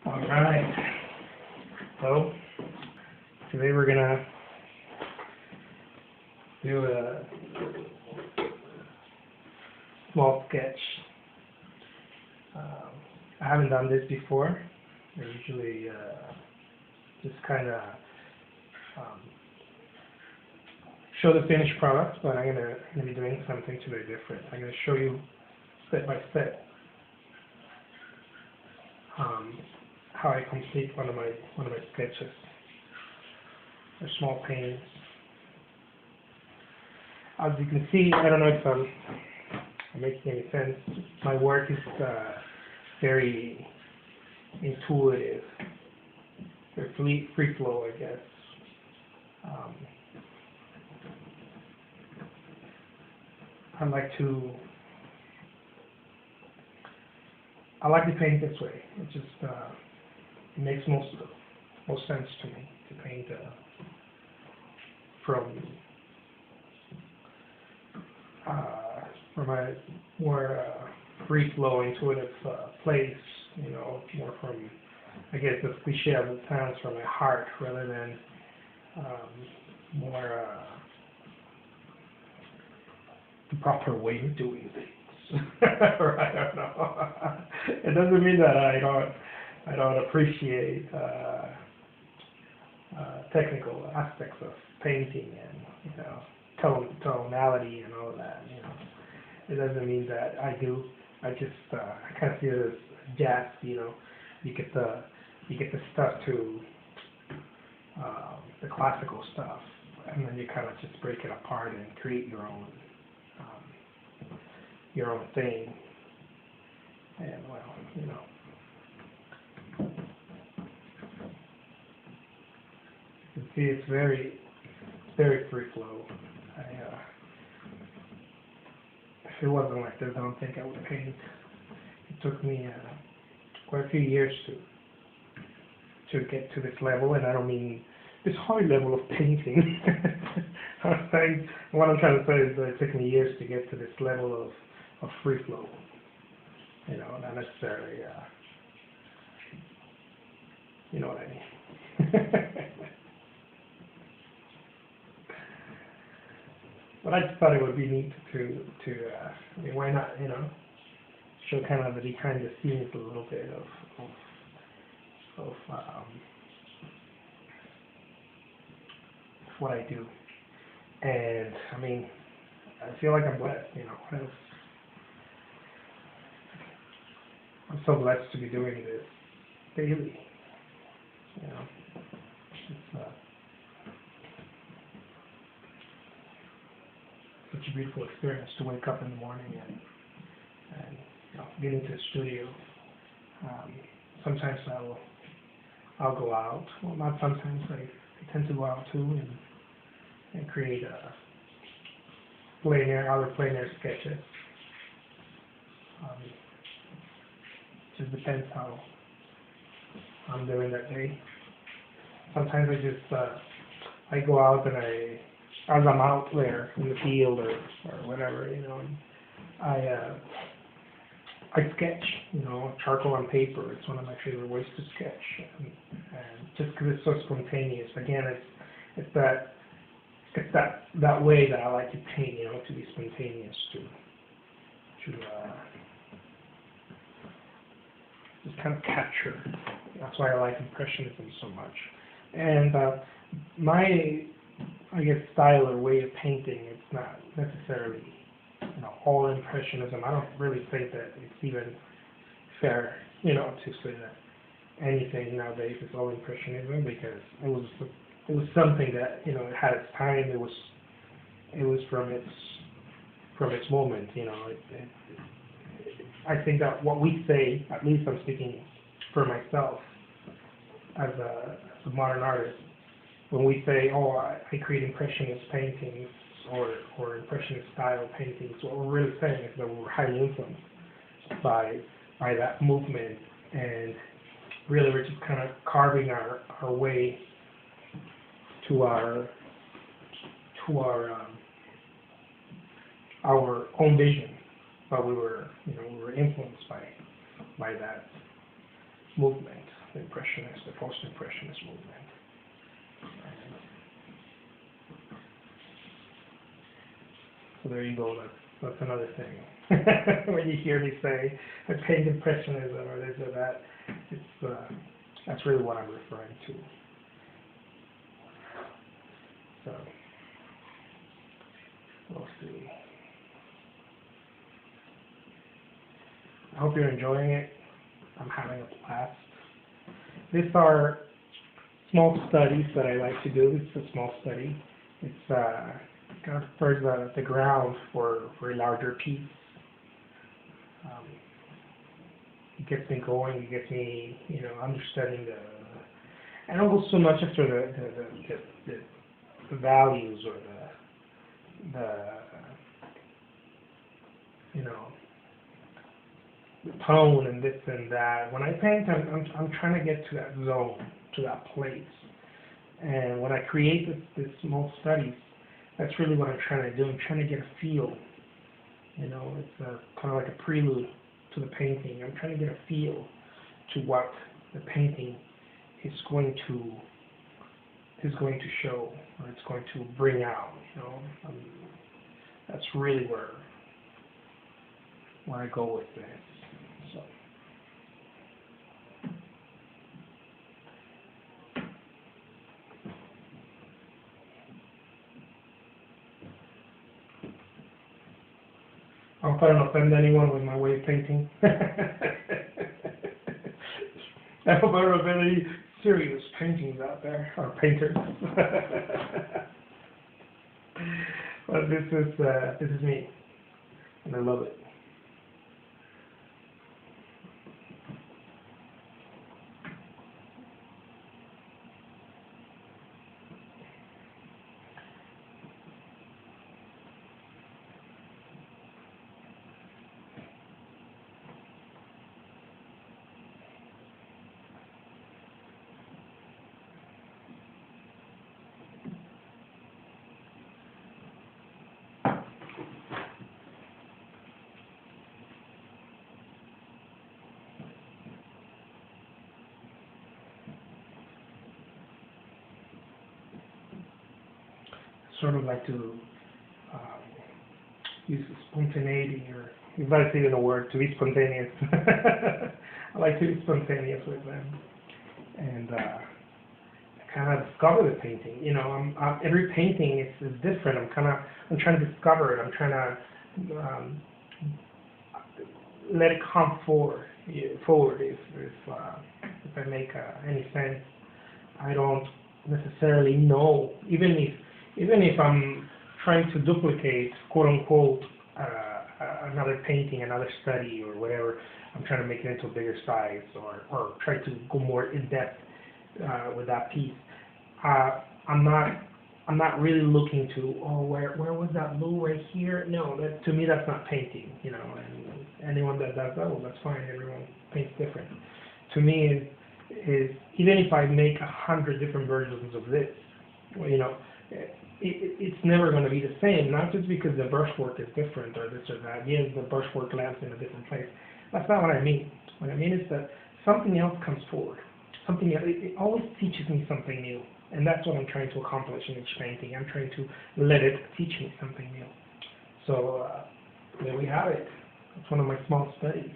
Alright, so today we're gonna do a small sketch. I haven't done this before. I usually just kind of show the finished product, but I'm gonna be doing something today different. I'm gonna show you step by step how I complete one of my sketches. They're small paintings. As you can see, I don't know if I'm making any sense. My work is very intuitive, very free flow, I guess. I like to paint this way. It just it makes most sense to me to paint from a more free flow, intuitive place. You know, more from, I guess, the cliche as it sounds, from my heart, rather than more the proper way of doing things. Or I don't know. It doesn't mean that I don't appreciate technical aspects of painting and, you know, tonality and all of that. You know, it doesn't mean that I do. I just I kind of see it as jazz. You know, you get the stuff to the classical stuff, and then you kind of just break it apart and create your own thing. And well, you know, you can see it's very free flow. If it wasn't like this, I don't think I would paint. It took me quite a few years to get to this level, and I don't mean this high level of painting. What I'm trying to say is that it took me years to get to this level of free flow. You know, not necessarily, you know what I mean. But I just thought it would be neat to I mean, why not, you know, show kind of the behind the scenes a little bit of what I do. And I mean, I feel like I'm blessed, you know. I'm so blessed to be doing this daily. You know, it's such a beautiful experience to wake up in the morning and you know, get into the studio. Sometimes I'll go out. Well, not sometimes. I tend to go out too and create other plein air sketches. Just depends how I'm doing that day. Sometimes I go out and as I'm out there in the field or whatever, you know, I sketch, you know, charcoal on paper. It's one of my favorite ways to sketch, and just because it's so spontaneous. Again, it's that way that I like to paint, you know, to be spontaneous, to just kind of capture. That's why I like Impressionism so much. And my, I guess, style or way of painting, it's not necessarily, you know, all Impressionism. I don't really think that it's even fair, you know, to say that anything nowadays is all Impressionism, because it was something that, you know, it had its time. It was from its moment, you know. I think that what we say, at least I'm speaking for myself as a modern artist, when we say, oh, I create Impressionist paintings or Impressionist style paintings, what we're really saying is that we were highly influenced by that movement, and really we're just kind of carving our way to our own vision. But we were influenced by that movement. the Impressionist, the post-Impressionist movement. So there you go. That's another thing. When you hear me say I paint Impressionism or this or that, it's that's really what I'm referring to. So we'll see. I hope you're enjoying it. I'm having a blast. These are small studies that I like to do. It's a small study. It's kind of prepares the ground for a larger piece. It gets me going. It gets me, understanding and almost so much after the values or the tone and this and that. When I paint, I'm trying to get to that zone, to that place. And when I create this small studies, that's really what I'm trying to do. I'm trying to get a feel. It's kind of like a prelude to the painting. I'm trying to get a feel to what the painting is going to show, or it's going to bring out. That's really where I go with this. So. I hope I don't offend anyone with my way of painting. I hope I don't offend any serious paintings out there, or painters. But this is me, and I love it. Sort of like to use spontaneity, or if that's even a word, to be spontaneous. I like to be spontaneous with them, and kind of discover the painting. Every painting is different. I'm trying to discover it. I'm trying to let it come forward. If I make any sense. I don't necessarily know, even if I'm trying to duplicate, quote unquote, another painting, another study, or whatever. I'm trying to make it into a bigger size, or try to go more in depth with that piece. I'm not really looking to, where was that blue right here? No, to me that's not painting. And anyone that does that, well, that's fine. Everyone paints different. To me, is even if I make 100 different versions of this, it's never going to be the same, not just because the brushwork is different or this or that. Yes, the brushwork lands in a different place. That's not what I mean. What I mean is that something else comes forward. Something else, it always teaches me something new. And that's what I'm trying to accomplish in each painting. I'm trying to let it teach me something new. So there we have it. It's one of my small studies.